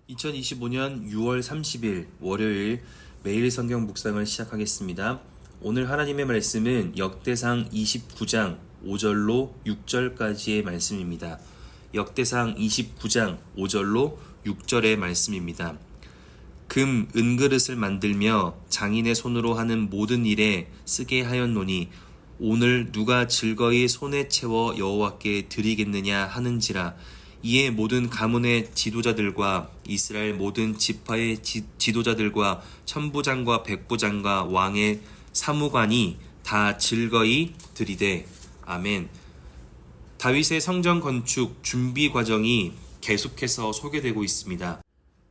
2025년 6월 30일 월요일 매일 성경 묵상을 시작하겠습니다. 오늘 하나님의 말씀은 역대상 29장 5절로 6절까지의 말씀입니다. 역대상 29장 5절로 6절의 말씀입니다. 금 은그릇을 만들며 장인의 손으로 하는 모든 일에 쓰게 하였노니 오늘 누가 즐거이 손에 채워 여호와께 드리겠느냐 하는지라. 이에 모든 가문의 지도자들과 이스라엘 모든 지파의 지도자들과 천부장과 백부장과 왕의 사무관이 다 즐거이 드리되. 아멘. 다윗의 성전 건축 준비 과정이 계속해서 소개되고 있습니다.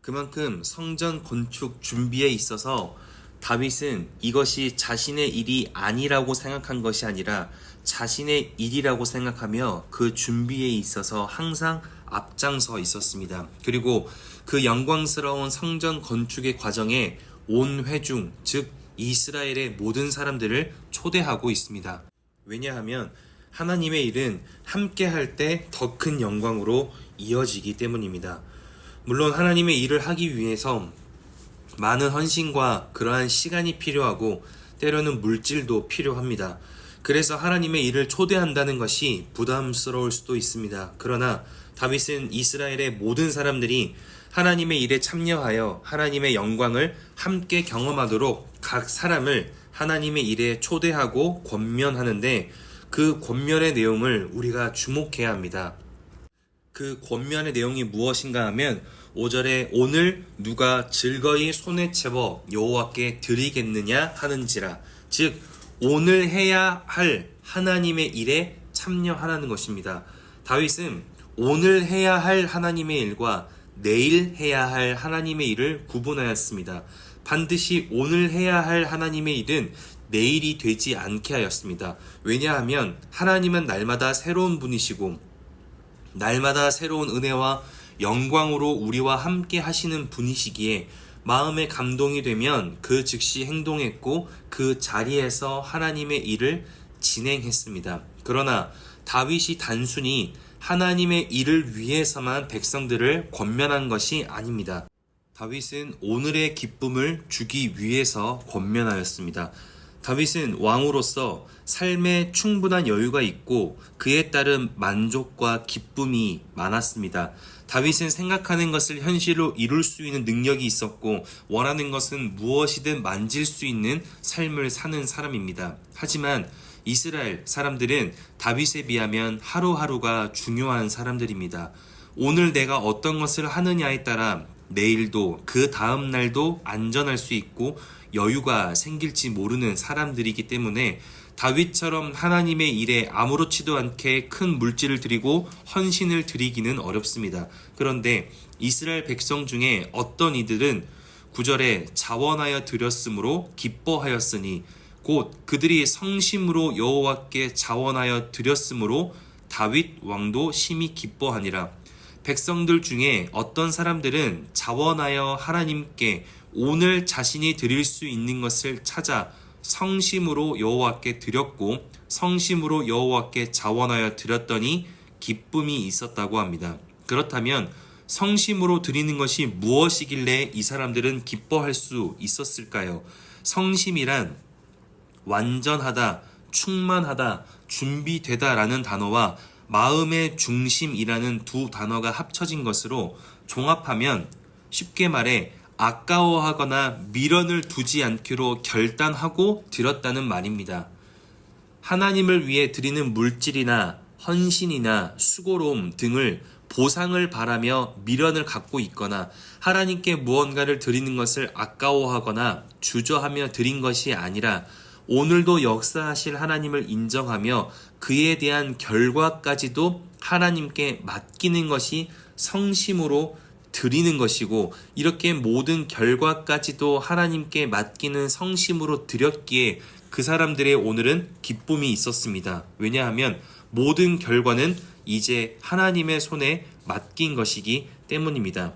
그만큼 성전 건축 준비에 있어서 다윗은 이것이 자신의 일이 아니라고 생각한 것이 아니라 자신의 일이라고 생각하며 그 준비에 있어서 항상 앞장서 있었습니다. 그리고 그 영광스러운 성전 건축의 과정에 온 회중, 즉 이스라엘의 모든 사람들을 초대하고 있습니다. 왜냐하면 하나님의 일은 함께 할 때 더 큰 영광으로 이어지기 때문입니다. 물론 하나님의 일을 하기 위해서 많은 헌신과 그러한 시간이 필요하고 때로는 물질도 필요합니다. 그래서 하나님의 일을 초대한다는 것이 부담스러울 수도 있습니다. 그러나 다윗은 이스라엘의 모든 사람들이 하나님의 일에 참여하여 하나님의 영광을 함께 경험하도록 각 사람을 하나님의 일에 초대하고 권면하는데, 그 권면의 내용을 우리가 주목해야 합니다. 그 권면의 내용이 무엇인가 하면 5절에 오늘 누가 즐거이 손에 채워 여호와께 드리겠느냐 하는지라. 즉 오늘 해야 할 하나님의 일에 참여하라는 것입니다. 다윗은 오늘 해야 할 하나님의 일과 내일 해야 할 하나님의 일을 구분하였습니다. 반드시 오늘 해야 할 하나님의 일은 내일이 되지 않게 하였습니다. 왜냐하면 하나님은 날마다 새로운 분이시고 날마다 새로운 은혜와 영광으로 우리와 함께 하시는 분이시기에 마음에 감동이 되면 그 즉시 행동했고 그 자리에서 하나님의 일을 진행했습니다. 그러나 다윗이 단순히 하나님의 일을 위해서만 백성들을 권면한 것이 아닙니다. 다윗은 오늘의 기쁨을 주기 위해서 권면하였습니다. 다윗은 왕으로서 삶에 충분한 여유가 있고 그에 따른 만족과 기쁨이 많았습니다. 다윗은 생각하는 것을 현실로 이룰 수 있는 능력이 있었고 원하는 것은 무엇이든 만질 수 있는 삶을 사는 사람입니다. 하지만 이스라엘 사람들은 다윗에 비하면 하루하루가 중요한 사람들입니다. 오늘 내가 어떤 것을 하느냐에 따라 내일도 그 다음 날도 안전할 수 있고 여유가 생길지 모르는 사람들이기 때문에 다윗처럼 하나님의 일에 아무렇지도 않게 큰 물질을 드리고 헌신을 드리기는 어렵습니다. 그런데 이스라엘 백성 중에 어떤 이들은 9절에 자원하여 드렸으므로 기뻐하였으니 곧 그들이 성심으로 여호와께 자원하여 드렸으므로 다윗 왕도 심히 기뻐하니라. 백성들 중에 어떤 사람들은 자원하여 하나님께 오늘 자신이 드릴 수 있는 것을 찾아 성심으로 여호와께 드렸고 성심으로 여호와께 자원하여 드렸더니 기쁨이 있었다고 합니다. 그렇다면 성심으로 드리는 것이 무엇이길래 이 사람들은 기뻐할 수 있었을까요? 성심이란 완전하다, 충만하다, 준비되다 라는 단어와 마음의 중심이라는 두 단어가 합쳐진 것으로 종합하면 쉽게 말해 아까워하거나 미련을 두지 않기로 결단하고 드렸다는 말입니다. 하나님을 위해 드리는 물질이나 헌신이나 수고로움 등을 보상을 바라며 미련을 갖고 있거나 하나님께 무언가를 드리는 것을 아까워하거나 주저하며 드린 것이 아니라 오늘도 역사하실 하나님을 인정하며 그에 대한 결과까지도 하나님께 맡기는 것이 성심으로 드리는 것이고, 이렇게 모든 결과까지도 하나님께 맡기는 성심으로 드렸기에 그 사람들의 오늘은 기쁨이 있었습니다. 왜냐하면 모든 결과는 이제 하나님의 손에 맡긴 것이기 때문입니다.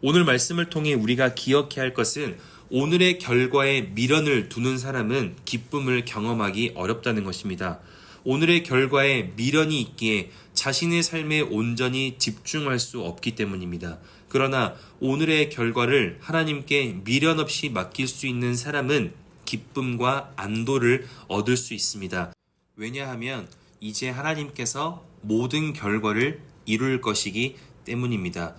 오늘 말씀을 통해 우리가 기억해야 할 것은 오늘의 결과에 미련을 두는 사람은 기쁨을 경험하기 어렵다는 것입니다. 오늘의 결과에 미련이 있기에 자신의 삶에 온전히 집중할 수 없기 때문입니다. 그러나 오늘의 결과를 하나님께 미련 없이 맡길 수 있는 사람은 기쁨과 안도를 얻을 수 있습니다. 왜냐하면 이제 하나님께서 모든 결과를 이룰 것이기 때문입니다.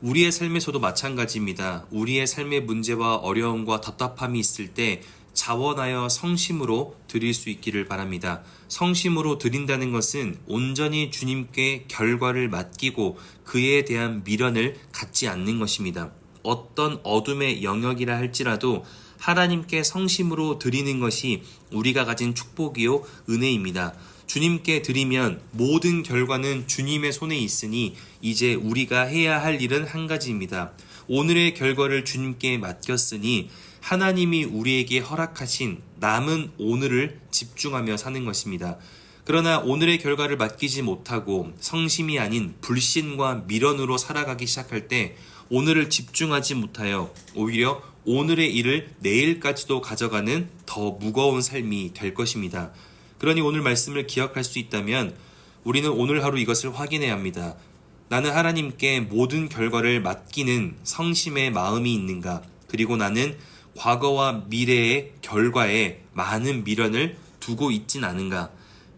우리의 삶에서도 마찬가지입니다. 우리의 삶의 문제와 어려움과 답답함이 있을 때 자원하여 성심으로 드릴 수 있기를 바랍니다. 성심으로 드린다는 것은 온전히 주님께 결과를 맡기고 그에 대한 미련을 갖지 않는 것입니다. 어떤 어둠의 영역이라 할지라도 하나님께 성심으로 드리는 것이 우리가 가진 축복이요 은혜입니다. 주님께 드리면 모든 결과는 주님의 손에 있으니 이제 우리가 해야 할 일은 한 가지입니다. 오늘의 결과를 주님께 맡겼으니 하나님이 우리에게 허락하신 남은 오늘을 집중하며 사는 것입니다. 그러나 오늘의 결과를 맡기지 못하고 성심이 아닌 불신과 미련으로 살아가기 시작할 때 오늘을 집중하지 못하여 오히려 오늘의 일을 내일까지도 가져가는 더 무거운 삶이 될 것입니다. 그러니 오늘 말씀을 기억할 수 있다면 우리는 오늘 하루 이것을 확인해야 합니다. 나는 하나님께 모든 결과를 맡기는 성심의 마음이 있는가? 그리고 나는 과거와 미래의 결과에 많은 미련을 두고 있진 않은가?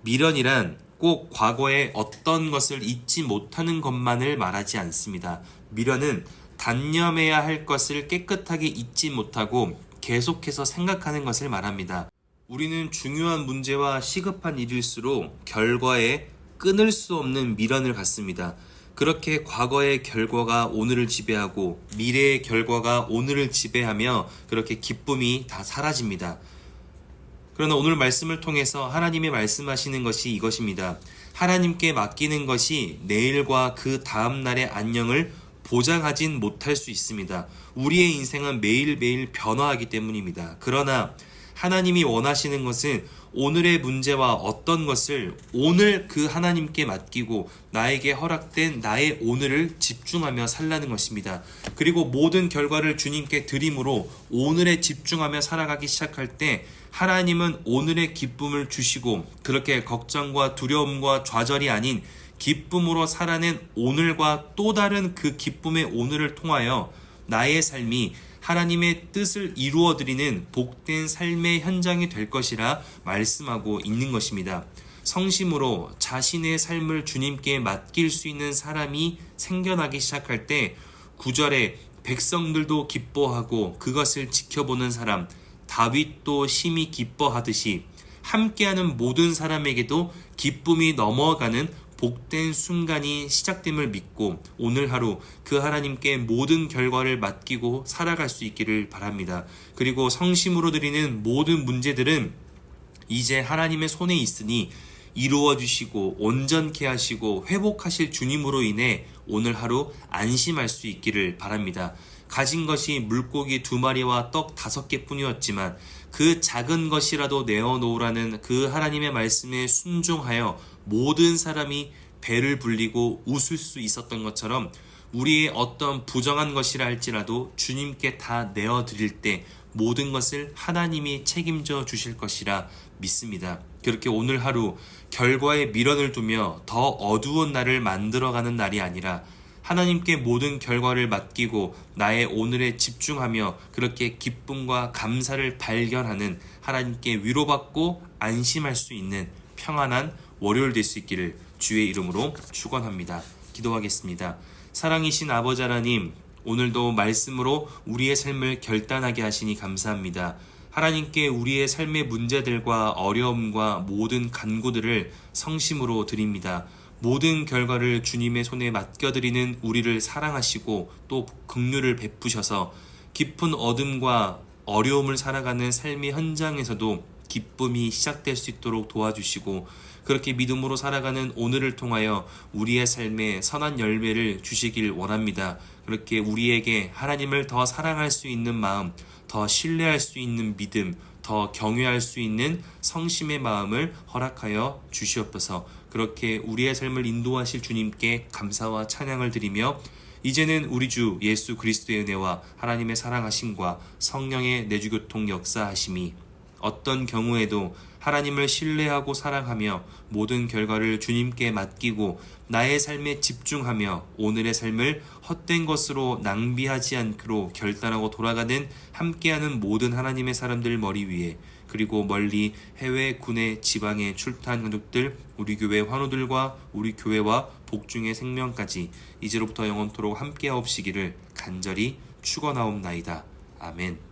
미련이란 꼭 과거의 어떤 것을 잊지 못하는 것만을 말하지 않습니다. 미련은 단념해야 할 것을 깨끗하게 잊지 못하고 계속해서 생각하는 것을 말합니다. 우리는 중요한 문제와 시급한 일일수록 결과에 끊을 수 없는 미련을 갖습니다. 그렇게 과거의 결과가 오늘을 지배하고 미래의 결과가 오늘을 지배하며 그렇게 기쁨이 다 사라집니다. 그러나 오늘 말씀을 통해서 하나님이 말씀하시는 것이 이것입니다. 하나님께 맡기는 것이 내일과 그 다음 날의 안녕을 보장하진 못할 수 있습니다. 우리의 인생은 매일매일 변화하기 때문입니다. 그러나 하나님이 원하시는 것은 오늘의 문제와 어떤 것을 오늘 그 하나님께 맡기고 나에게 허락된 나의 오늘을 집중하며 살라는 것입니다. 그리고 모든 결과를 주님께 드림으로 오늘에 집중하며 살아가기 시작할 때 하나님은 오늘의 기쁨을 주시고 그렇게 걱정과 두려움과 좌절이 아닌 기쁨으로 살아낸 오늘과 또 다른 그 기쁨의 오늘을 통하여 나의 삶이 하나님의 뜻을 이루어드리는 복된 삶의 현장이 될 것이라 말씀하고 있는 것입니다. 성심으로 자신의 삶을 주님께 맡길 수 있는 사람이 생겨나기 시작할 때 9절에 백성들도 기뻐하고 그것을 지켜보는 사람 다윗도 심히 기뻐하듯이 함께하는 모든 사람에게도 기쁨이 넘어가는 복된 순간이 시작됨을 믿고 오늘 하루 그 하나님께 모든 결과를 맡기고 살아갈 수 있기를 바랍니다. 그리고 성심으로 드리는 모든 문제들은 이제 하나님의 손에 있으니 이루어 주시고 온전케 하시고 회복하실 주님으로 인해 오늘 하루 안심할 수 있기를 바랍니다. 가진 것이 물고기 2마리와 떡 5개 뿐이었지만 그 작은 것이라도 내어놓으라는 그 하나님의 말씀에 순종하여 모든 사람이 배를 불리고 웃을 수 있었던 것처럼 우리의 어떤 부정한 것이라 할지라도 주님께 다 내어드릴 때 모든 것을 하나님이 책임져 주실 것이라 믿습니다. 그렇게 오늘 하루 결과에 미련을 두며 더 어두운 날을 만들어가는 날이 아니라 하나님께 모든 결과를 맡기고 나의 오늘에 집중하며 그렇게 기쁨과 감사를 발견하는 하나님께 위로받고 안심할 수 있는 평안한 월요일 될 수 있기를 주의 이름으로 축원합니다. 기도하겠습니다. 사랑이신 아버지 하나님, 오늘도 말씀으로 우리의 삶을 결단하게 하시니 감사합니다. 하나님께 우리의 삶의 문제들과 어려움과 모든 간구들을 성심으로 드립니다. 모든 결과를 주님의 손에 맡겨드리는 우리를 사랑하시고 또 긍휼을 베푸셔서 깊은 어둠과 어려움을 살아가는 삶의 현장에서도 기쁨이 시작될 수 있도록 도와주시고 그렇게 믿음으로 살아가는 오늘을 통하여 우리의 삶에 선한 열매를 주시길 원합니다. 그렇게 우리에게 하나님을 더 사랑할 수 있는 마음, 더 신뢰할 수 있는 믿음, 더 경외할 수 있는 성심의 마음을 허락하여 주시옵소서. 그렇게 우리의 삶을 인도하실 주님께 감사와 찬양을 드리며 이제는 우리 주 예수 그리스도의 은혜와 하나님의 사랑하심과 성령의 내주교통 역사하심이 어떤 경우에도 하나님을 신뢰하고 사랑하며 모든 결과를 주님께 맡기고 나의 삶에 집중하며 오늘의 삶을 헛된 것으로 낭비하지 않기로 결단하고 돌아가는 함께하는 모든 하나님의 사람들 머리 위에, 그리고 멀리 해외, 국내, 지방에 출타한 가족들, 우리 교회 환우들과 우리 교회와 복중의 생명까지 이제로부터 영원토록 함께하옵시기를 간절히 축원하옵나이다. 아멘.